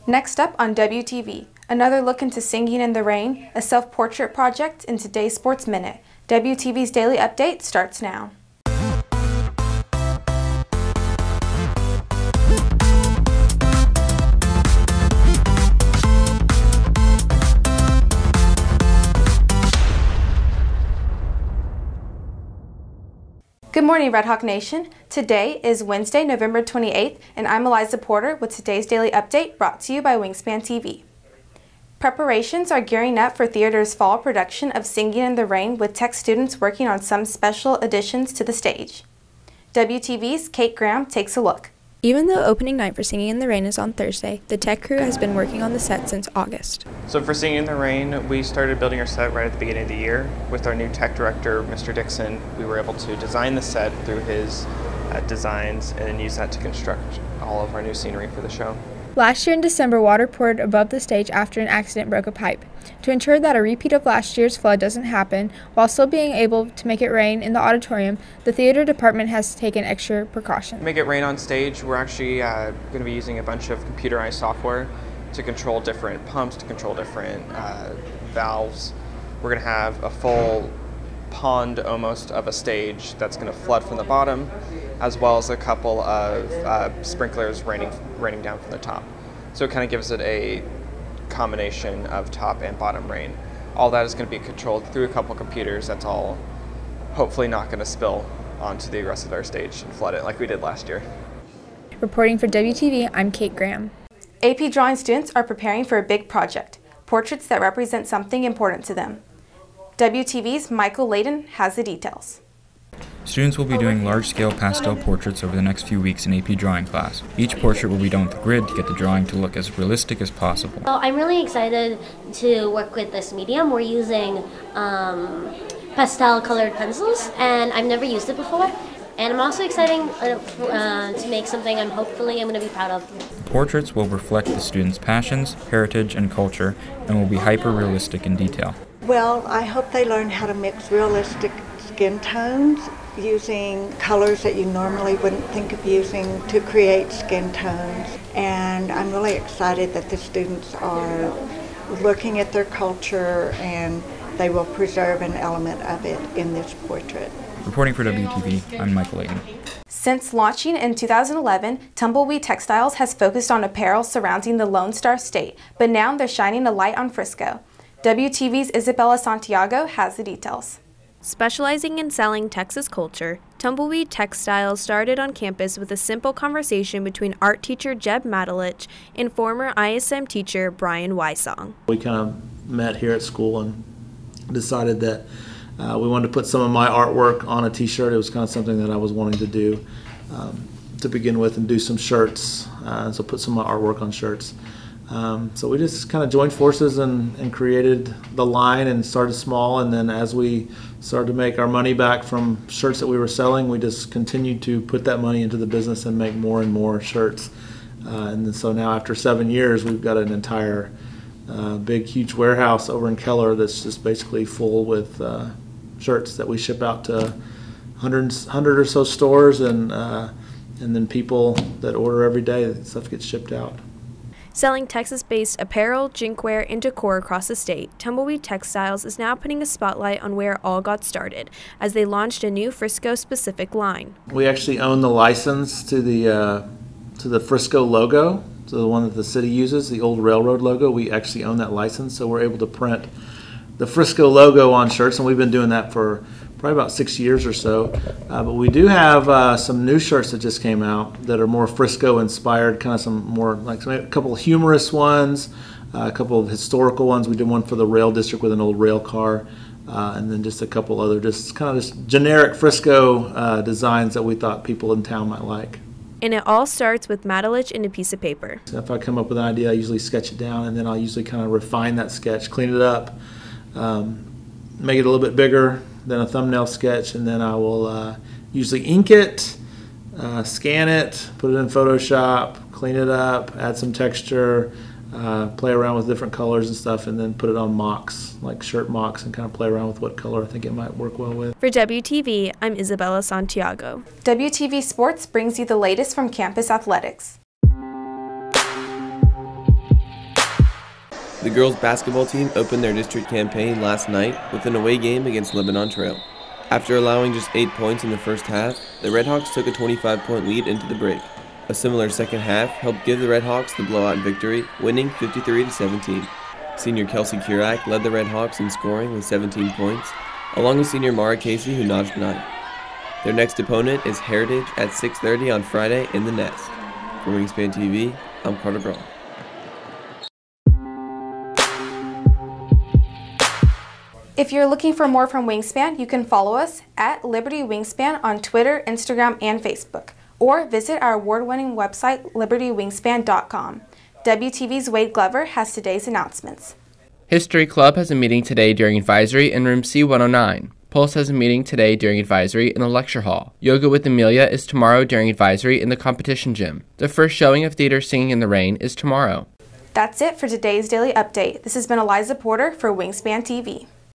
Next up on WTV, another look into Singing in the Rain, a self-portrait project in today's Sports Minute. WTV's Daily Update starts now. Good morning, Red Hawk Nation. Today is Wednesday, November 28th, and I'm Aliza Porter with today's Daily Update brought to you by Wingspan TV. Preparations are gearing up for theater's fall production of Singing in the Rain, with tech students working on some special additions to the stage. WTV's Kate Graham takes a look. Even though opening night for Singing in the Rain is on Thursday, the tech crew has been working on the set since August. So for Singing in the Rain, we started building our set right at the beginning of the year. With our new tech director, Mr. Dixon, we were able to design the set through his designs and use that to construct all of our new scenery for the show. Last year in December, water poured above the stage after an accident broke a pipe. To ensure that a repeat of last year's flood doesn't happen, while still being able to make it rain in the auditorium, the theater department has taken extra precautions. To make it rain on stage, we're actually going to be using a bunch of computerized software to control different pumps, to control different valves. We're going to have a full pond almost of a stage that's going to flood from the bottom, as well as a couple of sprinklers raining down from the top. So it kind of gives it a combination of top and bottom rain. All that is going to be controlled through a couple computers. That's all hopefully not going to spill onto the rest of our stage and flood it like we did last year. Reporting for WTV, I'm Kate Graham. AP drawing students are preparing for a big project, portraits that represent something important to them. WTV's Michael Layden has the details. Students will be doing large-scale pastel portraits over the next few weeks in AP drawing class. Each portrait will be done with a grid to get the drawing to look as realistic as possible. Well, I'm really excited to work with this medium. We're using pastel colored pencils, and I've never used it before. And I'm also excited to make something I'm going to be proud of. Portraits will reflect the students' passions, heritage, and culture, and will be hyper-realistic in detail. Well, I hope they learn how to mix realistic skin tones using colors that you normally wouldn't think of using to create skin tones. And I'm really excited that the students are looking at their culture and they will preserve an element of it in this portrait. Reporting for WTV, I'm Michael Layden. Since launching in 2011, Tumbleweed Textiles has focused on apparel surrounding the Lone Star State, but now they're shining a light on Frisco. WTV's Isabella Santiago has the details. Specializing in selling Texas culture, Tumbleweed Textiles started on campus with a simple conversation between art teacher Jeb Matalich and former ISM teacher Brian Wysong. We kind of met here at school and decided that we wanted to put some of my artwork on a t-shirt. It was kind of something that I was wanting to do to begin with, and do some shirts, so put some of my artwork on shirts. So we just kind of joined forces and created the line and started small, and then as we started to make our money back from shirts that we were selling, we just continued to put that money into the business and make more and more shirts. And then, so now after 7 years, we've got an entire big, huge warehouse over in Keller that's just basically full with shirts that we ship out to 100 or so stores, and then people that order every day, that stuff gets shipped out. Selling Texas-based apparel, drinkware, and decor across the state, Tumbleweed Textiles is now putting a spotlight on where it all got started, as they launched a new Frisco-specific line. We actually own the license to the Frisco logo, so the one that the city uses, the old railroad logo. We actually own that license, so we're able to print the Frisco logo on shirts, and we've been doing that for probably about 6 years or so. But we do have some new shirts that just came out that are more Frisco inspired, kind of some more, like a couple of humorous ones, a couple of historical ones. We did one for the rail district with an old rail car, and then just a couple other just kind of just generic Frisco designs that we thought people in town might like. And it all starts with Matalich and a piece of paper. So if I come up with an idea, I usually sketch it down, and then I'll usually kind of refine that sketch, clean it up, make it a little bit bigger than a thumbnail sketch, and then I will usually ink it, scan it, put it in Photoshop, clean it up, add some texture, play around with different colors and stuff, and then put it on mocks, like shirt mocks, and kind of play around with what color I think it might work well with. For WTV, I'm Isabella Santiago. WTV Sports brings you the latest from campus athletics. The girls' basketball team opened their district campaign last night with an away game against Lebanon Trail. After allowing just 8 points in the first half, the Redhawks took a 25-point lead into the break. A similar second half helped give the Redhawks the blowout victory, winning 53-17. Senior Kelsey Kurak led the Redhawks in scoring with 17 points, along with senior Mara Casey, who notched 9. Their next opponent is Heritage at 6:30 on Friday in the Nest. For Wingspan TV, I'm Carter Braun. If you're looking for more from Wingspan, you can follow us at Liberty Wingspan on Twitter, Instagram, and Facebook, or visit our award-winning website, libertywingspan.com. WTV's Wade Glover has today's announcements. History Club has a meeting today during advisory in room C109. Pulse has a meeting today during advisory in the lecture hall. Yoga with Amelia is tomorrow during advisory in the competition gym. The first showing of theater Singing in the Rain is tomorrow. That's it for today's daily update. This has been Aliza Porter for Wingspan TV.